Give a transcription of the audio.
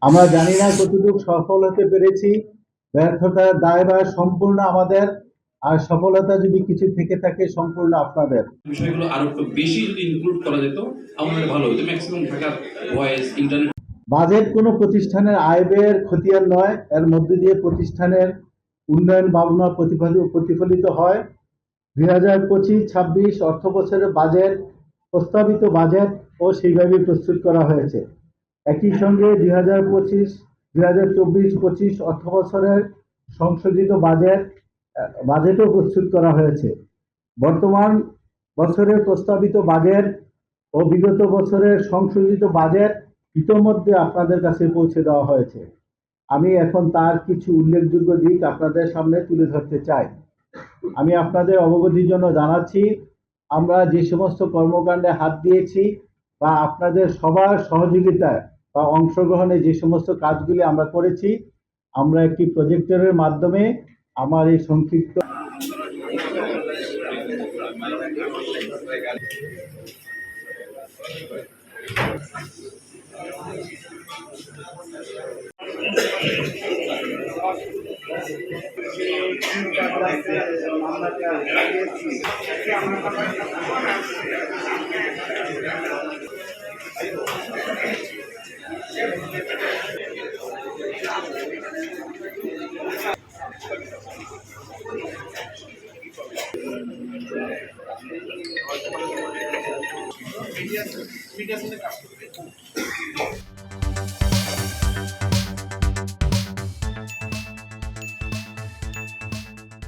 আমরা জানি না কতটুকু সফল হতে পেরেছি। ব্যর্থতার দায়ভার সম্পূর্ণ আমাদের, আর সফলতা যদি কিছু থেকে থাকে সম্পূর্ণ আপনাদের। বিষয়গুলো আরো একটু বেশি যদি ইনক্লুড করা যেত আমাদের ভালো হতো। ম্যাক্সিমাম ঢাকার ভয়েস ইন্টারনেট। বাজেট কোনো প্রতিষ্ঠানের আয় ব্যয়ের খতিয়ান নয়, এর মধ্যে দিয়ে প্রতিষ্ঠানের উন্নয়ন ভাবনা প্রতিফলিত হয়। 2025-26 অর্থ বছরের বাজেট, প্রস্তাবিত বাজেট ও সেইভাবে প্রস্তুত করা হয়েছে। একই সঙ্গে 2024-25 অর্থ বছরের সংশোধিত বাজেটও প্রস্তুত করা হয়েছে। বর্তমান বছরের প্রস্তাবিত বাজেট ও বিগত বছরের সংশোধিত বাজেট ইতোমধ্যে আপনাদের কাছে পৌঁছে দেওয়া হয়েছে। আমি এখন তার কিছু উল্লেখযোগ্য দিক আপনাদের সামনে তুলে ধরতে চাই। আমি আপনাদের অবগতির জন্য জানাচ্ছি, আমরা যে সমস্ত কর্মকাণ্ডে হাত দিয়েছি বা আপনাদের সবার সহযোগিতায় বা অংশগ্রহণে যে সমস্ত কাজগুলি আমরা করেছি, আমরা একটি প্রজেক্টরের মাধ্যমে আমার এই সংক্ষিপ্ত মিডিয়া কাজ করবে।